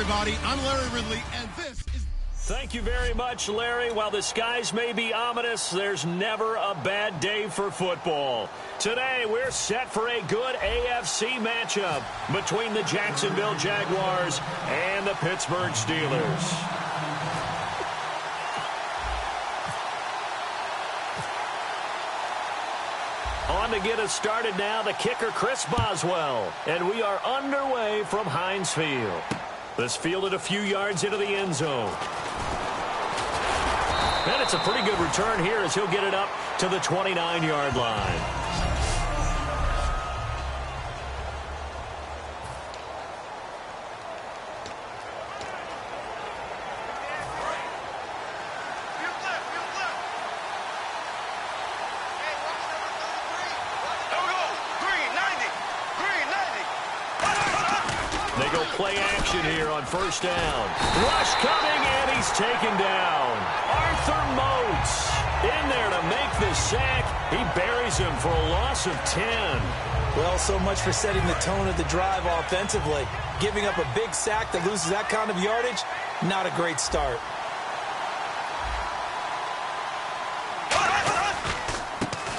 everybody. I'm Larry Ridley, and this is... Thank you very much, Larry. While the skies may be ominous, there's never a bad day for football. Today, we're set for a good AFC matchup between the Jacksonville Jaguars and the Pittsburgh Steelers. On to get us started now, the kicker, Chris Boswell. And we are underway from Heinz Field. This fielded a few yards into the end zone. And it's a pretty good return here as he'll get it up to the 29-yard line. Play action here on first down. Rush coming, and he's taken down. Arthur Moats in there to make the sack. He buries him for a loss of 10. Well, so much for setting the tone of the drive offensively. Giving up a big sack that loses that kind of yardage, not a great start.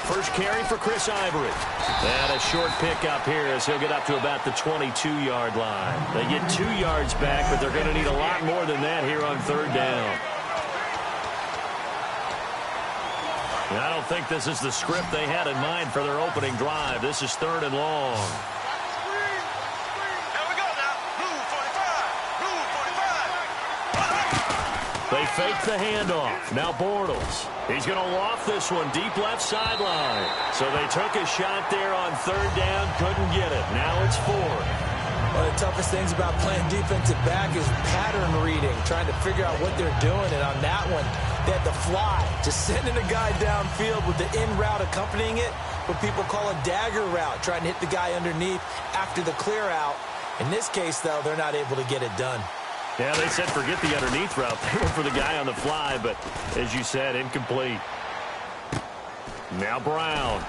First carry for Chris Ivory. And a short pickup here as he'll get up to about the 22-yard line. They get 2 yards back, but they're going to need a lot more than that here on third down. And I don't think this is the script they had in mind for their opening drive. This is third and long. They fake the handoff. Now Bortles. He's going to loft this one deep left sideline. So they took a shot there on third down. Couldn't get it. Now it's fourth. One of the toughest things about playing defensive back is pattern reading, trying to figure out what they're doing. And on that one, they had to fly, just sending a guy downfield with the in route accompanying it, what people call a dagger route, trying to hit the guy underneath after the clear out. In this case, though, they're not able to get it done. Yeah, they said forget the underneath route. They went for the guy on the fly, but as you said, incomplete. Now Brown.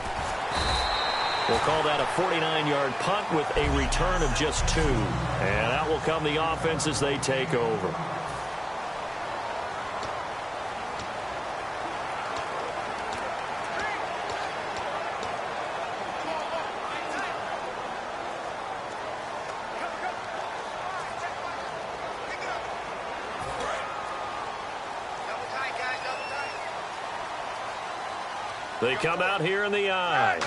We'll call that a 49-yard punt with a return of just 2. And out will come the offense as they take over. They come out here in the eye.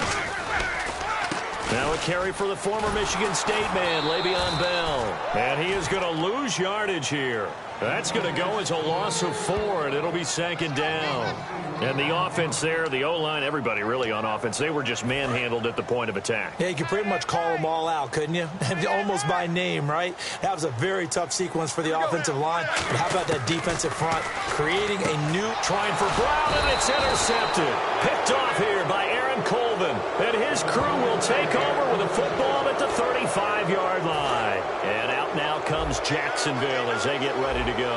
Now a carry for the former Michigan State man, Le'Veon Bell. And he is going to lose yardage here. That's going to go as a loss of 4, and it'll be second down. And the offense there, the O-line, everybody really on offense, they were just manhandled at the point of attack. Yeah, you could pretty much call them all out, couldn't you? Almost by name, right? That was a very tough sequence for the offensive line. But how about that defensive front creating a new... Trying for Brown, and it's intercepted. Picked off here by Aaron Colvin. And his crew will take over with a football at the 35-yard line. And out now comes Jacksonville as they get ready to go.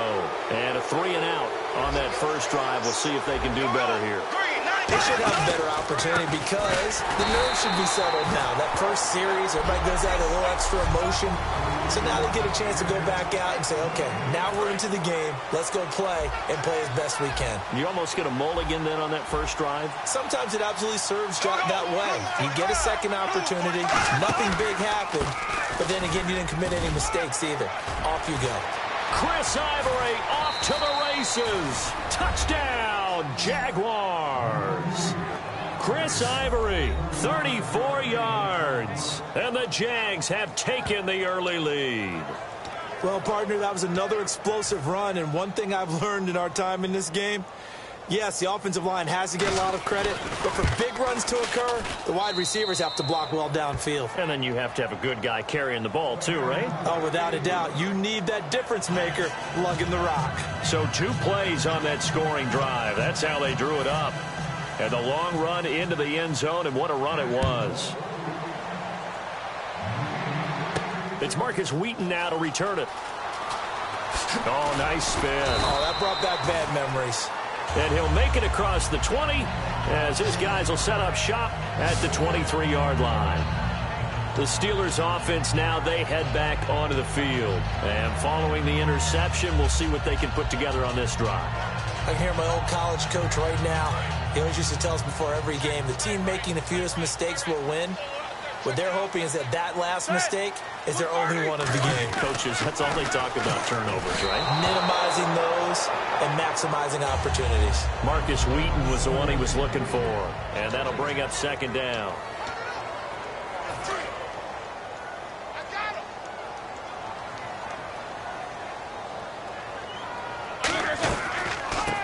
And a 3-and-out on that first drive. We'll see if they can do better here. They should have a better opportunity because the nerves should be settled now. That first series, everybody goes out with a little extra emotion. So now they get a chance to go back out and say, okay, now we're into the game. Let's go play and play as best we can. You almost get a mulligan then on that first drive? Sometimes it absolutely serves that way. You get a second opportunity. Nothing big happened. But then again, you didn't commit any mistakes either. Off you go. Chris Ivory off to the races. Touchdown, Jaguars. Chris Ivory, 34 yards. And the Jags have taken the early lead. Well, partner, that was another explosive run. And one thing I've learned in our time in this game, yes, the offensive line has to get a lot of credit, but for big runs to occur, the wide receivers have to block well downfield. And then you have to have a good guy carrying the ball too, right? Oh, without a doubt. You need that difference maker lugging the rock. So 2 plays on that scoring drive. That's how they drew it up. And the long run into the end zone, and what a run it was. It's Marcus Wheaton now to return it. Oh, nice spin. Oh, that brought back bad memories. And he'll make it across the 20 as his guys will set up shop at the 23-yard line. The Steelers offense now, they head back onto the field. And following the interception, we'll see what they can put together on this drive. I can hear my old college coach right now. He always used to tell us before every game, the team making the fewest mistakes will win. What they're hoping is that that last mistake is their only one of the game. Coaches, that's all they talk about, turnovers, right? Minimizing those and maximizing opportunities. Marcus Wheaton was the one he was looking for. And that'll bring up second down.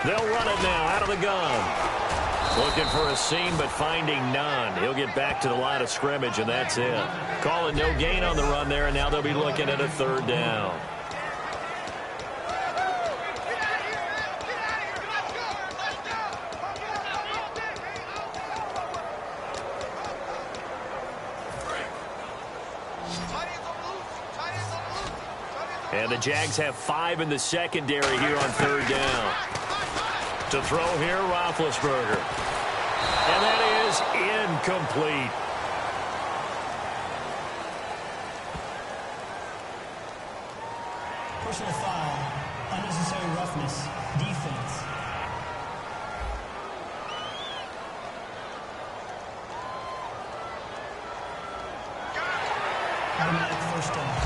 They'll run it now out of the gun. Looking for a seam, but finding none. He'll get back to the line of scrimmage, and that's it. Calling no gain on the run there, and now they'll be looking at a third down. And the Jags have 5 in the secondary here on third down. To throw here, Roethlisberger. And that is incomplete. Personal foul, unnecessary roughness, defense. Automatic first down.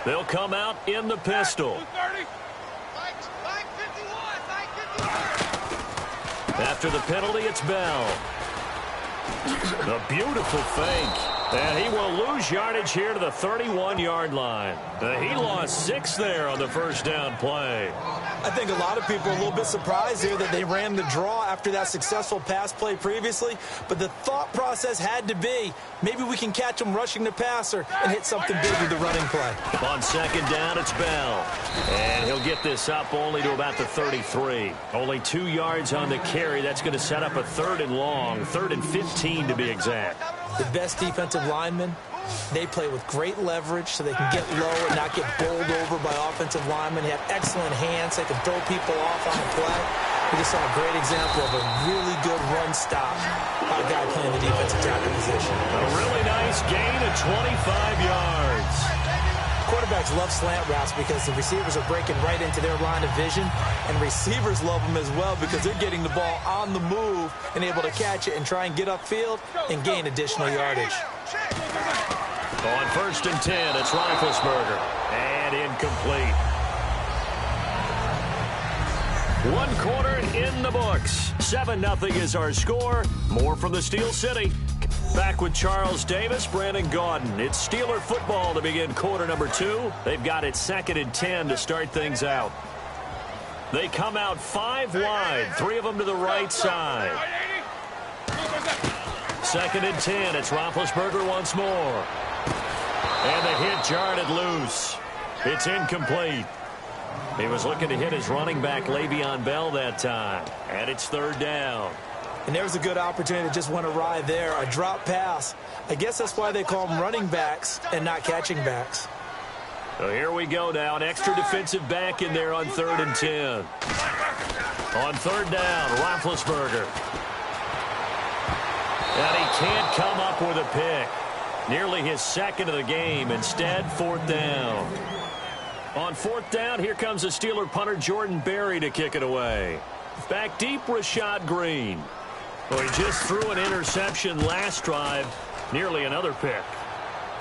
They'll come out in the pistol. After the penalty, it's Bell. A beautiful fake. And he will lose yardage here to the 31-yard line. He lost 6 there on the first down play. I think a lot of people are a little bit surprised here that they ran the draw after that successful pass play previously. But the thought process had to be, maybe we can catch him rushing the passer and hit something big with the running play. On second down, it's Bell. And he'll get this up only to about the 33. Only 2 yards on the carry. That's going to set up a 3rd and long, 3rd and 15 to be exact. The best defensive linemen, they play with great leverage so they can get low and not get bowled over by offensive linemen. They have excellent hands. They can throw people off on the play. We just saw a great example of a really good run stop by a guy playing the defensive tackle position. A really nice gain of 25 yards. Quarterbacks love slant routes because the receivers are breaking right into their line of vision, and receivers love them as well because they're getting the ball on the move and able to catch it and try and get upfield and gain additional yardage. On 1st and 10, it's Roethlisberger. And incomplete. 1 quarter in the books. 7-0 is our score. More from the Steel City. Back with Charles Davis, Brandon Gaudin. It's Steeler football to begin quarter number 2. They've got it 2nd and 10 to start things out. They come out 5 wide, 3 of them to the right side. 2nd and 10. It's Roethlisberger once more. And the hit jarred loose. It's incomplete. He was looking to hit his running back, Le'Veon Bell, that time. And it's 3rd down. And there was a good opportunity that just went awry there. A drop pass. I guess that's why they call them running backs and not catching backs. So here we go now. An extra defensive back in there on 3rd and 10. On 3rd down, Roethlisberger. And he can't come up with a pick. Nearly his 2nd of the game. Instead, 4th down. On 4th down, here comes the Steeler punter Jordan Berry to kick it away. Back deep, Rashad Green. Well, he just threw an interception last drive. Nearly another pick.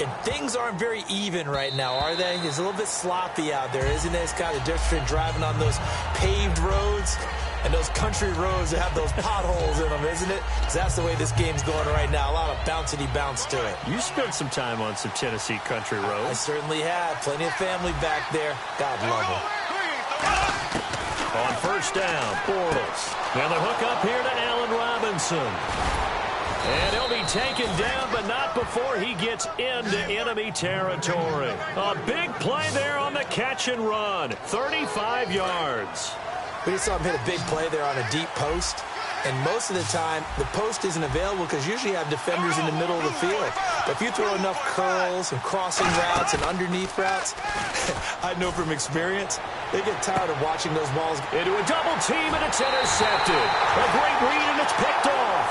And things aren't very even right now, are they? It's a little bit sloppy out there, isn't it? It's kind of different between driving on those paved roads and those country roads that have those potholes in them, isn't it? Because that's the way this game's going right now. A lot of bouncy bounce to it. You spent some time on some Tennessee country roads. I certainly have. Plenty of family back there. God love them. On 1st down, Bortles. Now the hook up here to Allen Robinson. And he'll be taken down, but not before he gets into enemy territory. A big play there on the catch and run. 35 yards. We just saw him hit a big play there on a deep post. And most of the time, the post isn't available because usually you have defenders in the middle of the field. If you throw enough curls and crossing routes and underneath routes, I know from experience, they get tired of watching those balls. Into a double team, and it's intercepted. A great read, and it's picked off.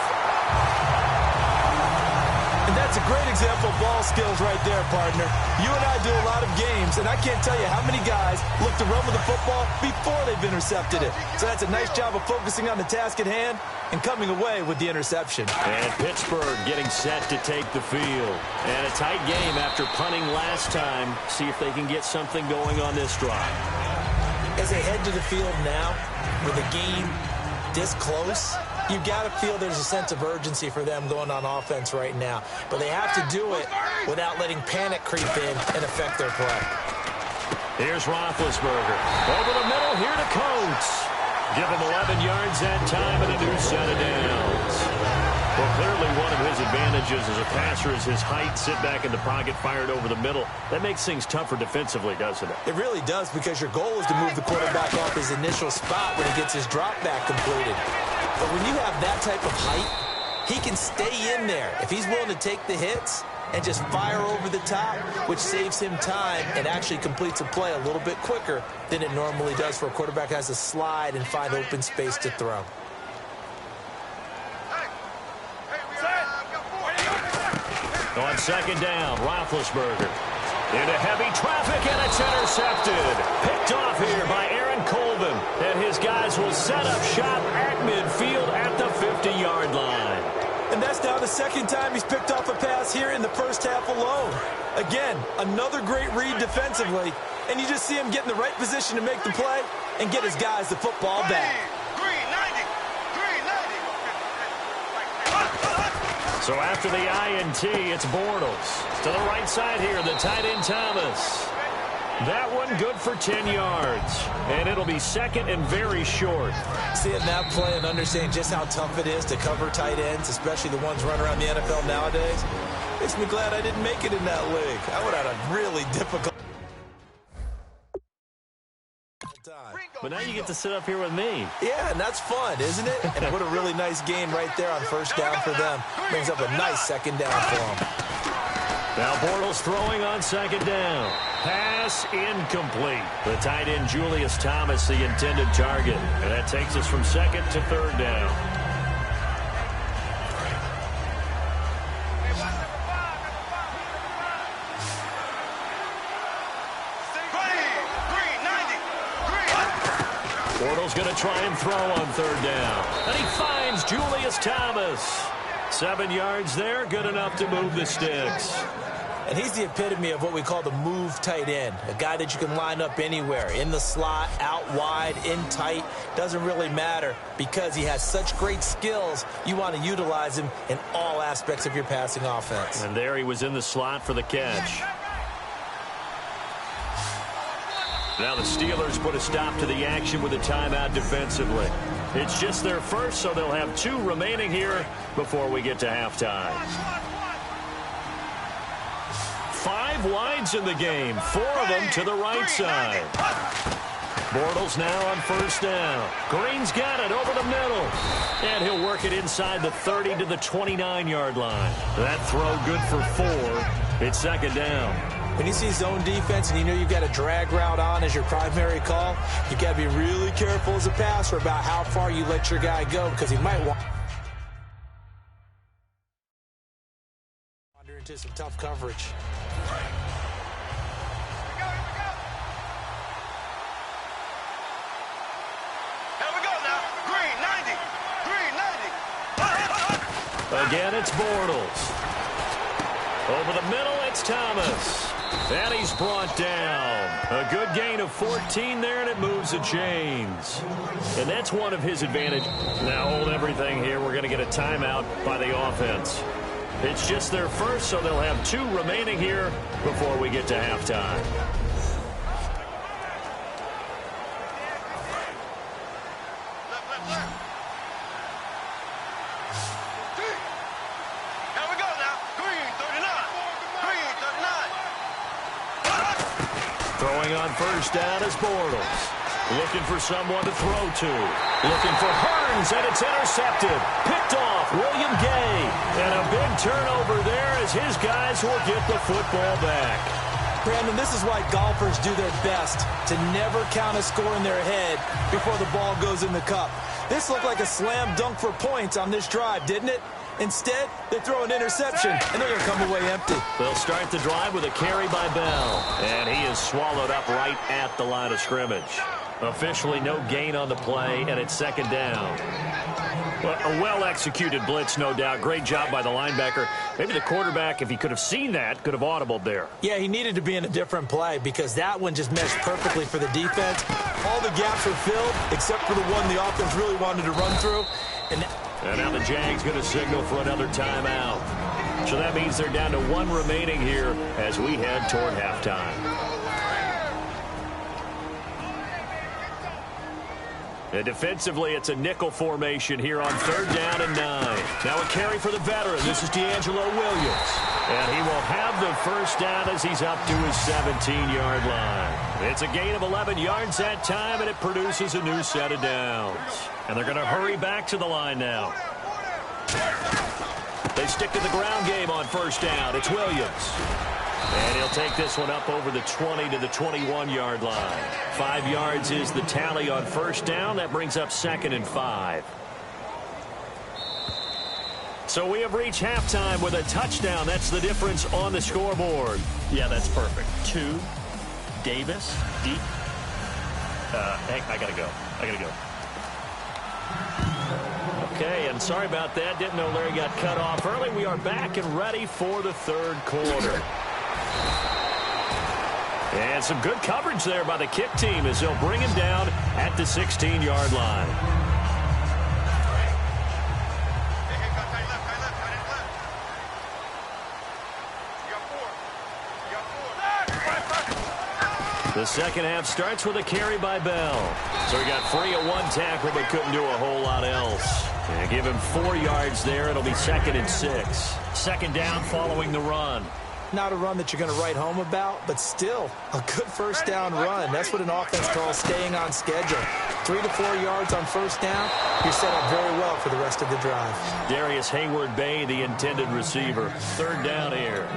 And that's a great example of ball skills right there, partner. You and I do a lot of games, and I can't tell you how many guys look to run with the football before they've intercepted it. So that's a nice job of focusing on the task at hand and coming away with the interception. And Pittsburgh getting set to take the field. And a tight game after punting last time. See if they can get something going on this drive. As they head to the field now, with the game this close, you got to feel there's a sense of urgency for them going on offense right now. But they have to do it without letting panic creep in and affect their play. Here's Roethlisberger. Over the middle, here to Coates. Give him 11 yards that time and a new set of downs. Well, clearly one of his advantages as a passer is his height. Sit back in the pocket, fired over the middle. That makes things tougher defensively, doesn't it? It really does, because your goal is to move the quarterback off his initial spot when he gets his drop back completed. But when you have that type of height, he can stay in there if he's willing to take the hits and just fire over the top, which saves him time and actually completes a play a little bit quicker than it normally does for a quarterback who has to slide and find open space to throw. On second down, Roethlisberger into heavy traffic, and it's intercepted. Picked off here by Aaron Colvin, and his guys will set up shop at midfield at the 50-yard line. And that's now the second time he's picked off a pass here in the first half alone. Again, another great read defensively, and you just see him get in the right position to make the play and get his guys the football back. So after the INT, it's Bortles. To the right side here, the tight end Thomas. That one good for 10 yards. And it'll be second and very short. Seeing that play and understanding just how tough it is to cover tight ends, especially the ones running around the NFL nowadays, makes me glad I didn't make it in that league. I would have had a really difficult time. But now you get to sit up here with me. Yeah, and that's fun, isn't it? And what a really nice gain right there on first down for them. Brings up a nice second down for them. Now Bortles throwing on second down. Pass incomplete. The tight end Julius Thomas, the intended target. And that takes us from second to third down. Bortles going to try and throw on third down. And he finds Julius Thomas. 7 yards there, good enough to move the sticks. And he's the epitome of what we call the move tight end. A guy that you can line up anywhere. In the slot, out wide, in tight. Doesn't really matter because he has such great skills. You want to utilize him in all aspects of your passing offense. And there he was in the slot for the catch. Now the Steelers put a stop to the action with a timeout defensively. It's just their first, so they'll have 2 remaining here before we get to halftime. 5 wides in the game, 4 of them to the right side. Bortles now on first down. Green's got it over the middle. And he'll work it inside the 30 to the 29-yard line. That throw good for 4. It's second down. When you see zone defense and you know you've got a drag route on as your primary call, you've got to be really careful as a passer about how far you let your guy go because he might wander into some tough coverage. Again, it's Bortles. Over the middle, it's Thomas. And he's brought down. A good gain of 14 there, and it moves the chains. And that's one of his advantages. Now hold everything here. We're going to get a timeout by the offense. It's just their first, so they'll have 2 remaining here before we get to halftime. Throwing on first down is Bortles. Looking for someone to throw to. Looking for Hearns, and it's intercepted. Picked off, William Gay. And a big turnover there as as his guys will get the football back. Brandon, this is why golfers do their best to never count a score in their head before the ball goes in the cup. This looked like a slam dunk for points on this drive, didn't it? Instead, they throw an interception, and they're going to come away empty. They'll start the drive with a carry by Bell, and he is swallowed up right at the line of scrimmage. Officially no gain on the play, and it's second down. Well, a well-executed blitz, no doubt. Great job by the linebacker. Maybe the quarterback, if he could have seen that, could have audibled there. Yeah, he needed to be in a different play because that one just meshed perfectly for the defense. All the gaps were filled except for the one the offense really wanted to run through. And now the Jags going to signal for another timeout. So that means they're down to one remaining here as we head toward halftime. And defensively, it's a nickel formation here on 3rd down and 9. Now a carry for the veteran. This is D'Angelo Williams. And he will have the first down as he's up to his 17-yard line. It's a gain of 11 yards that time, and it produces a new set of downs. And they're going to hurry back to the line now. They stick to the ground game on 1st down. It's Williams. And he'll take this one up over the 20 to the 21-yard line. 5 yards is the tally on 1st down. That brings up 2nd and 5. So we have reached halftime with a touchdown. That's the difference on the scoreboard. Yeah, that's perfect. 2, Davis, deep. Hey, I got to go. Okay, and sorry about that. Didn't know Larry got cut off early. We are back and ready for the 3rd quarter. And some good coverage there by the kick team as they'll bring him down at the 16-yard line. The second half starts with a carry by Bell. So he got free of one tackle but couldn't do a whole lot else. And give him 4 yards there. It'll be 2nd and 6. 2nd down following the run. not a run that you're going to write home about, but still a good first down run. That's what an offense calls staying on schedule. 3 to 4 yards on first down, you're set up very well for the rest of the drive. Darius Hayward-Bay, the intended receiver. 3rd down here.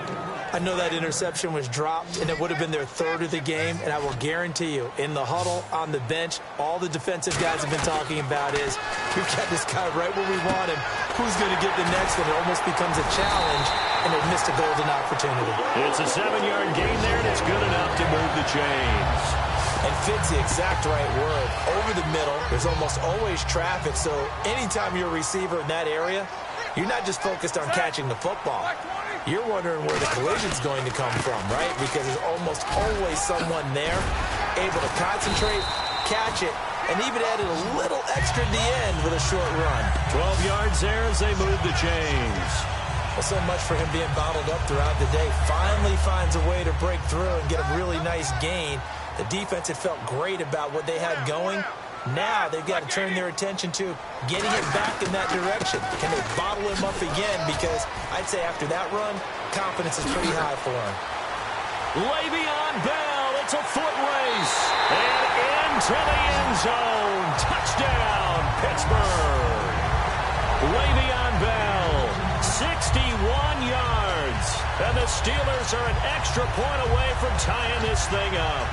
I know that interception was dropped, and it would have been their 3rd of the game, and I will guarantee you, in the huddle, on the bench, all the defensive guys have been talking about is, we've got this guy right where we want him. Who's going to get the next one? It almost becomes a challenge, and they've missed a golden opportunity. It's a 7-yard gain there, and it's good enough to move the chains. And fit's the exact right word. Over the middle, there's almost always traffic, so anytime you're a receiver in that area, you're not just focused on catching the football. You're wondering where the collision's going to come from, right? Because there's almost always someone there able to concentrate, catch it, and even added a little extra at the end with a short run. 12 yards there as they move the chains. Well, so much for him being bottled up throughout the day. Finally finds a way to break through and get a really nice gain. The defense had felt great about what they had going. Now they've got to turn their attention to getting it back in that direction. Can they bottle him up again? Because I'd say after that run, confidence is pretty high for him. Le'Veon Bell, it's a foot race. And into the end zone. Touchdown, Pittsburgh. Le'Veon Bell, 61 yards. And the Steelers are an extra point away from tying this thing up.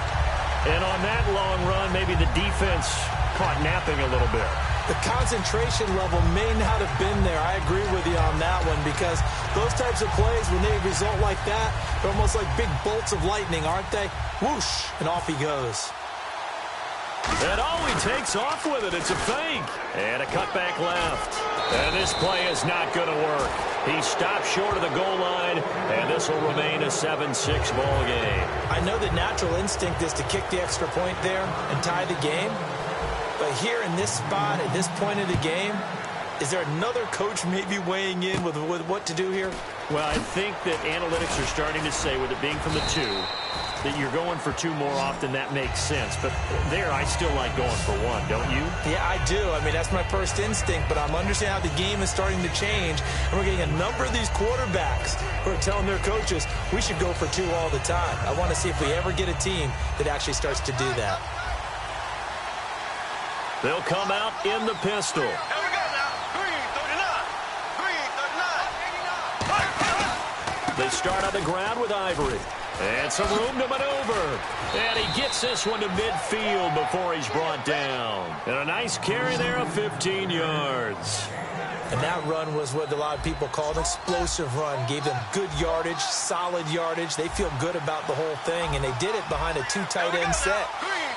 And on that long run, maybe the defense caught napping a little bit. The concentration level may not have been there. I agree with you on that one because those types of plays, when they result like that, they're almost like big bolts of lightning, aren't they? Whoosh, and off he goes. And all he takes off with it, it's a fake. And a cutback left. And this play is not going to work. He stopped short of the goal line, and this will remain a 7-6 ball game. I know the natural instinct is to kick the extra point there and tie the game. But here in this spot, at this point of the game, is there another coach maybe weighing in with what to do here? Well, I think that analytics are starting to say, with it being from the 2, that you're going for 2 more often. That makes sense. But there, I still like going for 1, don't you? Yeah, I do. I mean, that's my first instinct, but I'm understanding how the game is starting to change. And we're getting a number of these quarterbacks who are telling their coaches, we should go for 2 all the time. I want to see if we ever get a team that actually starts to do that. They'll come out in the pistol. Here we go now. 339. 339. They start on the ground with Ivory. And some room to maneuver. And he gets this one to midfield before he's brought down. And a nice carry there of 15 yards. And that run was what a lot of people call an explosive run. Gave them good yardage, solid yardage. They feel good about the whole thing, and they did it behind a two tight end set.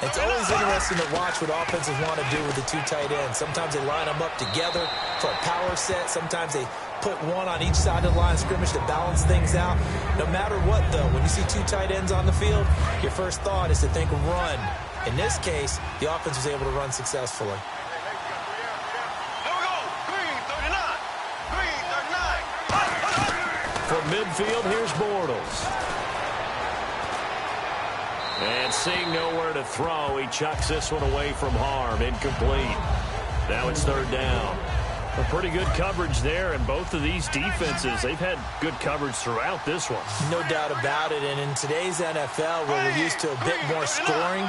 It's always interesting to watch what offenses want to do with the two tight ends. Sometimes they line them up together for a power set. Sometimes they put one on each side of the line of scrimmage to balance things out. No matter what, though, when you see two tight ends on the field, your first thought is to think run. In this case, the offense was able to run successfully. From midfield, here's Bortles. And seeing nowhere to throw, he chucks this one away from harm. Incomplete. Now it's third down. A pretty good coverage there, and both of these defenses, they've had good coverage throughout this one. No doubt about it, and in today's NFL, where we're used to a bit more scoring,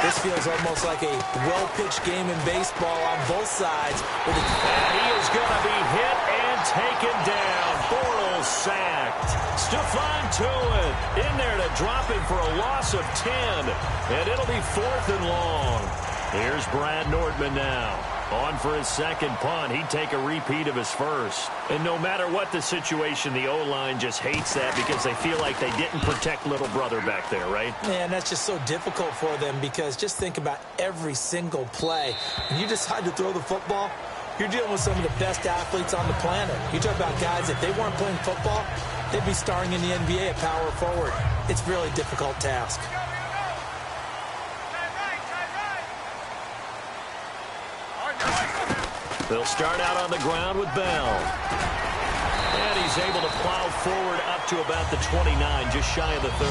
this feels almost like a well-pitched game in baseball on both sides. And he is going to be hit and taken down. Bortles sacked. Stephon Tuitt in there to drop him for a loss of 10. And it'll be 4th and long. Here's Brad Nordman now. On for his second punt. He'd take a repeat of his first. And no matter what the situation, the O-line just hates that because they feel like they didn't protect little brother back there, right? Man, that's just so difficult for them because just think about every single play. When you decide to throw the football, you're dealing with some of the best athletes on the planet. You talk about guys, if they weren't playing football, they'd be starring in the NBA at power forward. It's a really difficult task. They'll start out on the ground with Bell. And he's able to plow forward up to about the 29, just shy of the 30.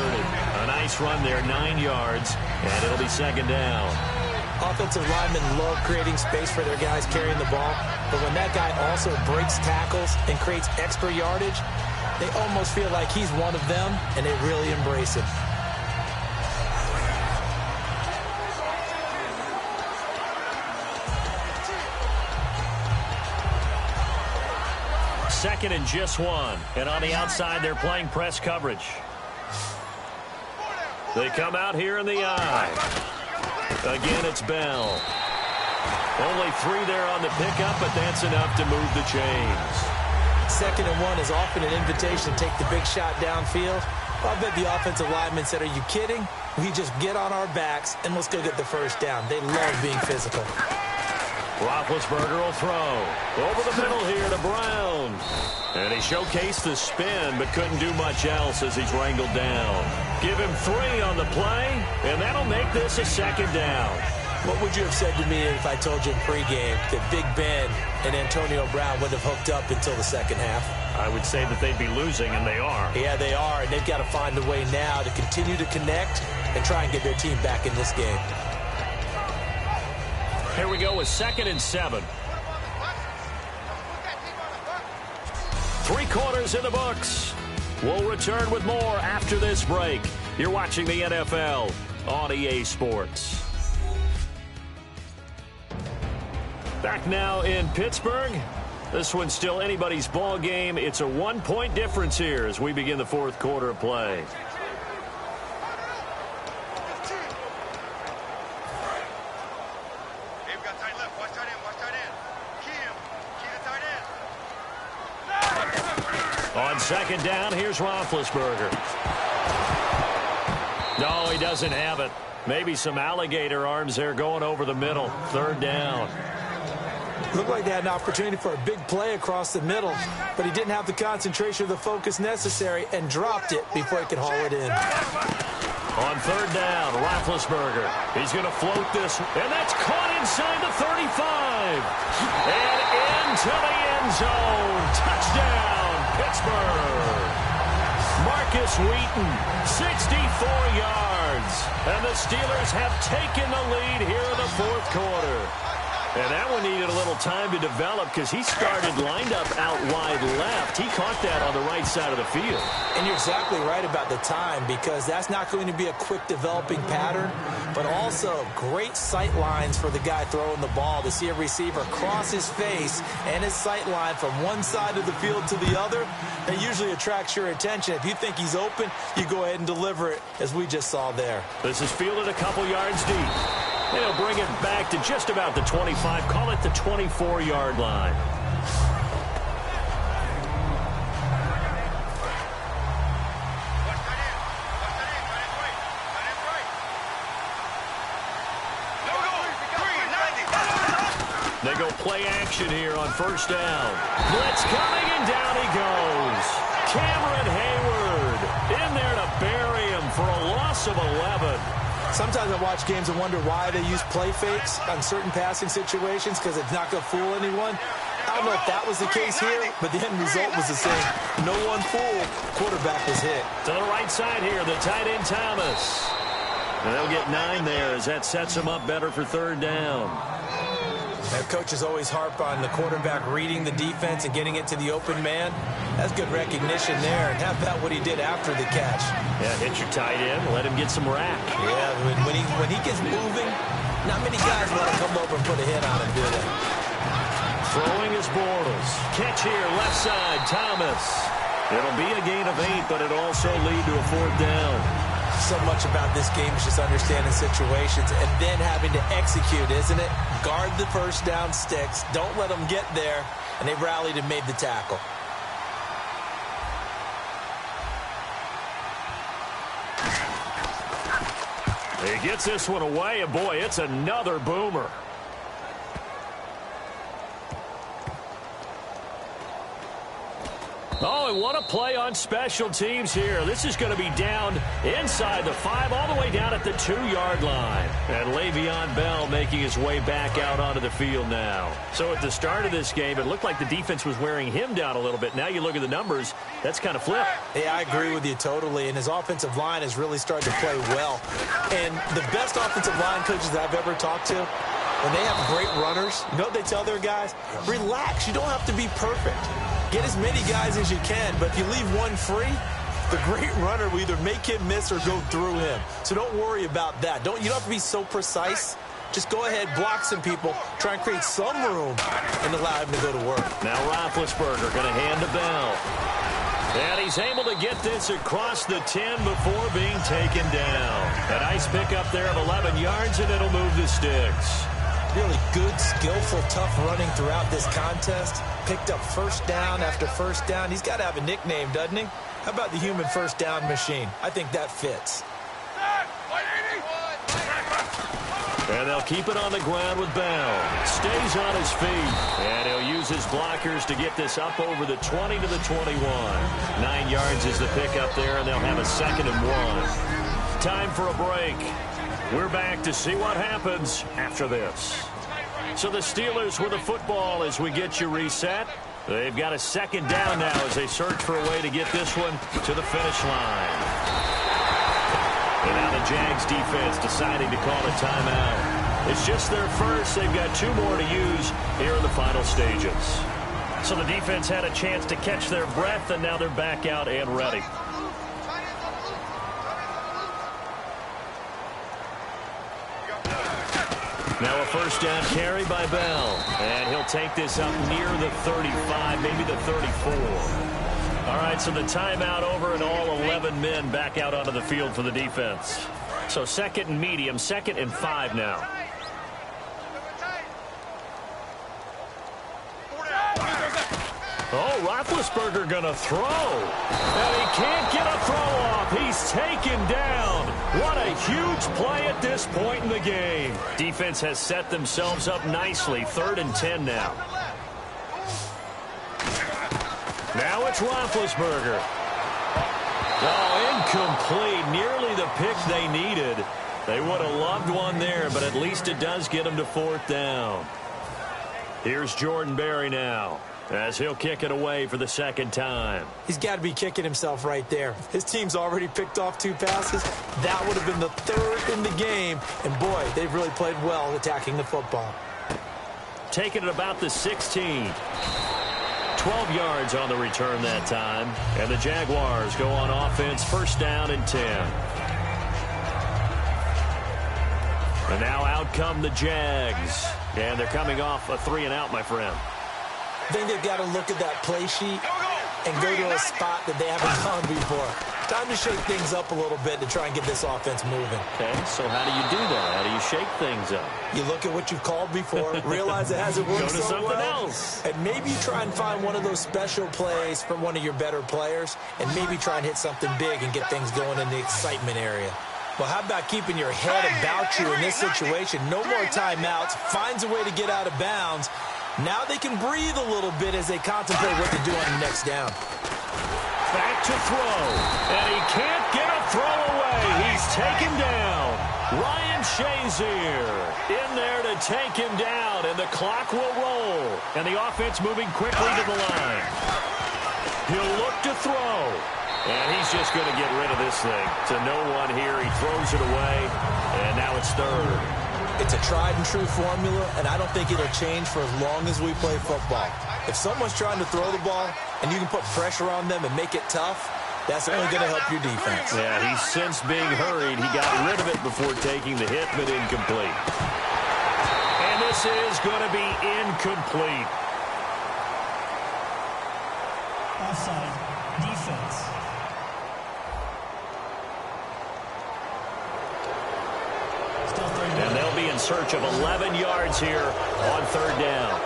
A nice run there, 9 yards, and it'll be second down. Offensive linemen love creating space for their guys carrying the ball, but when that guy also breaks tackles and creates extra yardage, they almost feel like he's one of them, and they really embrace him. Second and just 1. And on the outside, they're playing press coverage. They come out here in the eye. Again, it's Bell. Only 3 there on the pickup, but that's enough to move the chains. Second and 1 is often an invitation to take the big shot downfield. I bet the offensive lineman said, are you kidding? We just get on our backs and let's go get the first down. They love being physical. Roethlisberger will throw. Over the middle here to Brown. And he showcased the spin, but couldn't do much else as he's wrangled down. Give him 3 on the play, and that'll make this a second down. What would you have said to me if I told you in pregame that Big Ben and Antonio Brown wouldn't have hooked up until the second half? I would say that they'd be losing, and they are. Yeah, they are, and they've got to find a way now to continue to connect and try and get their team back in this game. Here we go with 2nd and 7. 3 quarters in the books. We'll return with more after this break. You're watching the NFL on EA Sports. Back now in Pittsburgh. This one's still anybody's ball game. It's a 1-point difference here as we begin the 4th quarter of play. On 2nd down, here's Roethlisberger. No, he doesn't have it. Maybe some alligator arms there going over the middle. 3rd down. Looked like they had an opportunity for a big play across the middle, but he didn't have the concentration or the focus necessary and dropped it before he could haul it in. On 3rd down, Roethlisberger. He's going to float this, and that's caught inside the 35. And into the end zone. Touchdown, Pittsburgh. Marcus Wheaton, 64 yards. And the Steelers have taken the lead here in the 4th quarter. And that one needed a little time to develop because he started lined up out wide left. He caught that on the right side of the field. And you're exactly right about the time because that's not going to be a quick developing pattern, but also great sight lines for the guy throwing the ball to see a receiver cross his face and his sight line from one side of the field to the other. That usually attracts your attention. If you think he's open, you go ahead and deliver it, as we just saw there. This is fielded a couple yards deep. And he'll bring it back to just about the 25. Call it the 24-yard line. They go play action here on first down. Blitz coming, and down he goes. Cameron Hayward in there to bury him for a loss of 11. Sometimes I watch games and wonder why they use play fakes on certain passing situations because it's not going to fool anyone. I don't know if that was the case here, but the end result was the same. No one fooled. Quarterback was hit. To the right side here, the tight end Thomas. And they'll get 9 there as that sets them up better for third down. And coaches always harp on the quarterback reading the defense and getting it to the open man. That's good recognition there. And how about what he did after the catch? Yeah, hit your tight end, let him get some rack. Yeah, when he gets moving, not many guys want to come over and put a hit on him, do they? Throwing is Bortles. Catch here, left side, Thomas. It'll be a gain of 8, but it'll also lead to a fourth down. So much about this game is just understanding situations and then having to execute, isn't it? Guard the first down sticks. Don't let them get there. And they rallied and made the tackle. He gets this one away, and boy, it's another boomer. Oh, and what a play on special teams here. This is going to be down inside the 5, all the way down at the 2-yard line. And Le'Veon Bell making his way back out onto the field now. So at the start of this game, it looked like the defense was wearing him down a little bit. Now you look at the numbers, that's kind of flipped. Yeah, I agree with you totally. And his offensive line has really started to play well. And the best offensive line coaches that I've ever talked to, when they have great runners, you know what they tell their guys? Relax. You don't have to be perfect. Get as many guys as you can, but if you leave one free, the great runner will either make him miss or go through him. So don't worry about that. You don't have to be so precise. Just go ahead, block some people, try and create some room, and allow him to go to work. Now Roethlisberger going to hand to Bell. And he's able to get this across the 10 before being taken down. A nice pickup there of 11 yards, and it'll move the sticks. Really good, skillful, tough running throughout this contest. Picked up first down after first down. He's got to have a nickname, doesn't he? How about the human first down machine? I think that fits. And they'll keep it on the ground with Bell. Stays on his feet. And he'll use his blockers to get this up over the 20 to the 21. 9 yards is the pickup there, and they'll have a 2nd and 1. Time for a break. We're back to see what happens after this. So the Steelers with the football as we get you reset. They've got a 2nd down now as they search for a way to get this one to the finish line. And now the Jags defense deciding to call a timeout. It's just their first. They've got 2 more to use here in the final stages. So the defense had a chance to catch their breath, and now they're back out and ready. Now a first down carry by Bell. And he'll take this up near the 35, maybe the 34. All right, so the timeout over and all 11 men back out onto the field for the defense. So 2nd and medium, 2nd and 5 now. Oh, Roethlisberger going to throw. And he can't get a throw off. He's taken down. What a huge play at this point in the game. Defense has set themselves up nicely. 3rd and 10 now. Now it's Roethlisberger. Oh, incomplete. Nearly the pick they needed. They would have loved one there, but at least it does get them to 4th down. Here's Jordan Berry now, as he'll kick it away for the 2nd time. He's got to be kicking himself right there. His team's already picked off 2 passes. That would have been the 3rd in the game. And, boy, they've really played well attacking the football. take it at about the 16. 12 yards on the return that time. And the Jaguars go on offense, first down and 10. And now out come the Jags. And they're coming off a 3-and-out, my friend. I think they've got to look at that play sheet and go to a spot that they haven't gone before. Time to shake things up a little bit to try and get this offense moving. Okay, so how do you do that? How do you shake things up? You look at what you've called before, realize it hasn't worked Go to so something well, else. and maybe try and find one of those special plays from one of your better players, and maybe try and hit something big and get things going in the excitement area. Well, how about keeping your head about you in this situation? No more timeouts. Finds a way to get out of bounds. Now they can breathe a little bit as they contemplate what to do on the next down. Back to throw. And he can't get a throw away. He's taken down. Ryan Shazier in there to take him down. And the clock will roll. And the offense moving quickly to the line. He'll look to throw. And he's just going to get rid of this thing. To no one here. He throws it away. And now it's third. It's a tried-and-true formula, and I don't think it'll change for as long as we play football. If someone's trying to throw the ball and you can put pressure on them and make it tough, that's only going to help your defense. Yeah, he's since being hurried. He got rid of it before taking the hit, but incomplete. And this is going to be incomplete. Offside. Defense. Still third down. And they'll be in search of 11 yards here on third down.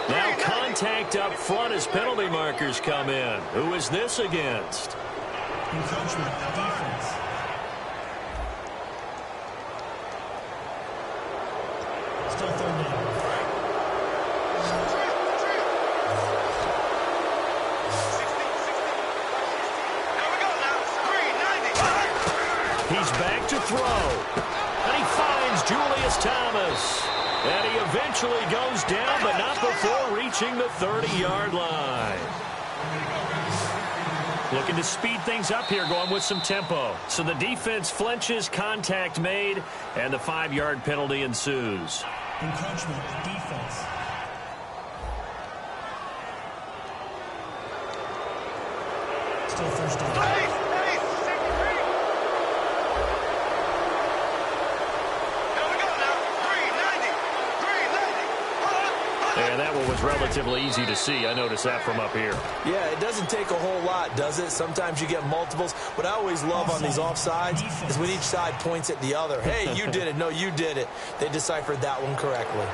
Now contact up front as penalty markers come in. Who is this against? Encroachment. Defense. Still third down. He's back to throw. And he finds Julius Thomas. And he eventually goes down, but not before reaching the 30-yard line. Looking to speed things up here, going with some tempo. So the defense flinches, contact made, and the 5-yard penalty ensues. Encroachment. Defense. Still first down. And that one was relatively easy to see. I noticed that from up here. Yeah, it doesn't take a whole lot, does it? Sometimes you get multiples. What I always love on these offsides is when each side points at the other. Hey, you did it. No, you did it. They deciphered that one correctly.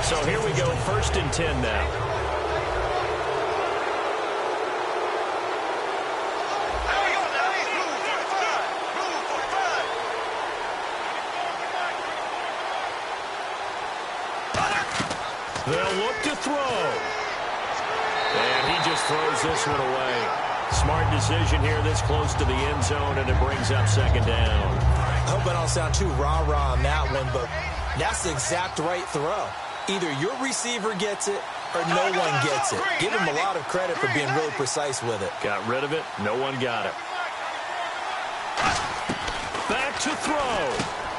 So here we go, first and 10 now. They'll look to throw. And he just throws this one away. Smart decision here this close to the end zone, and it brings up second down. I hope I don't sound too rah-rah on that one, but that's the exact right throw. Either your receiver gets it or no one gets it. Give him a lot of credit for being really precise with it. Got rid of it. No one got it. Back to throw.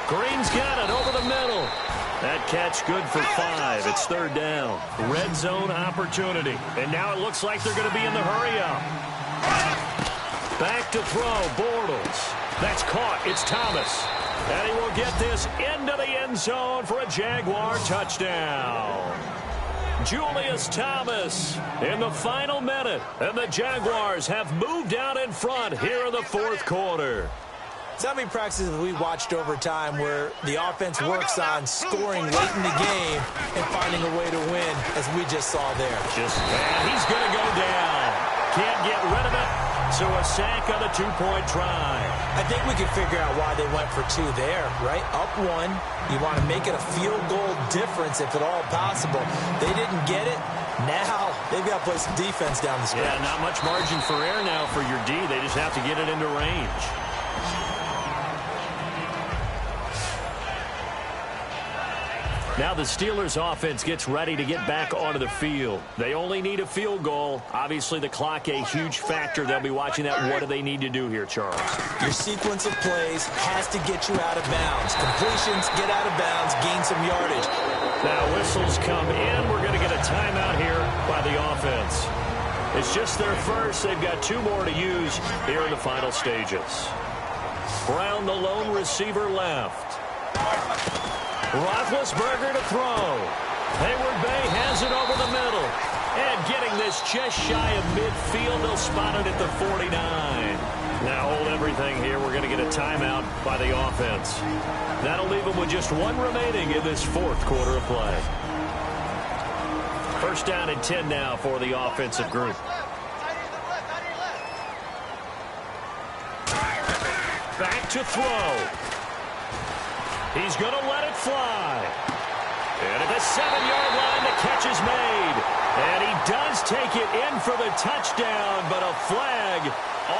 Green's got it over the middle. That catch good for 5. It's third down. Red zone opportunity. And now it looks like they're going to be in the hurry-up. Back to throw. Bortles. That's caught. It's Thomas. And he will get this into the end zone for a Jaguar touchdown. Julius Thomas in the final minute. And the Jaguars have moved out in front here in the fourth quarter. So how many practices have we watched over time where the offense works on scoring late in the game and finding a way to win, as we just saw there? And he's going to go down. Can't get rid of it. So a sack on the two-point try. I think we can figure out why they went for 2 there, right? Up 1. You want to make it a field goal difference if at all possible. They didn't get it. Now they've got to play some defense down the stretch. Yeah, not much margin for error now for your D. They just have to get it into range. Now the Steelers offense gets ready to get back onto the field. They only need a field goal. Obviously the clock a huge factor. They'll be watching that. What do they need to do here, Charles? Your sequence of plays has to get you out of bounds. Completions, get out of bounds, gain some yardage. Now whistles come in. We're going to get a timeout here by the offense. It's just their first. They've got 2 more to use here in the final stages. Brown, the lone receiver, left. Roethlisberger to throw. Hayward Bay has it over the middle. And getting this just shy of midfield. They'll spot it at the 49. Now hold everything here. We're going to get a timeout by the offense. That'll leave them with just 1 remaining in this 4th quarter of play. First down and 10 now for the offensive group. Back to throw. He's going to let it fly. And at the 7-yard line, the catch is made. And he does take it in for the touchdown, but a flag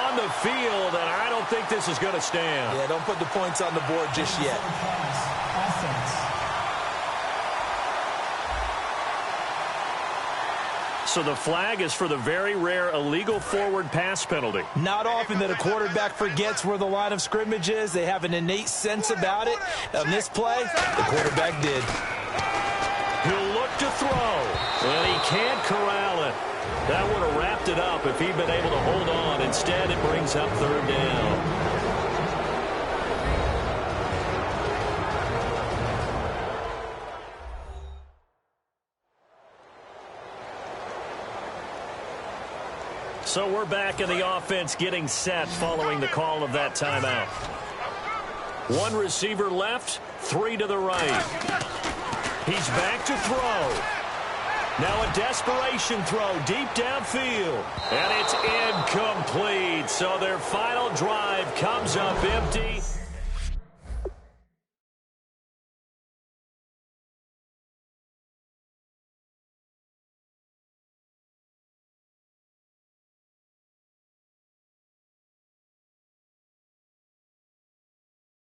on the field, and I don't think this is going to stand. Yeah, don't put the points on the board just yet. Offense. So the flag is for the very rare illegal forward pass penalty. Not often that a quarterback forgets where the line of scrimmage is. They have an innate sense about it. On this play, the quarterback did. He'll look to throw, and he can't corral it. That would have wrapped it up if he'd been able to hold on. Instead, it brings up 3rd down. So we're back in the offense getting set following the call of that timeout. 1 receiver left, 3 to the right. He's back to throw. Now a desperation throw deep downfield. And it's incomplete. So their final drive comes up empty.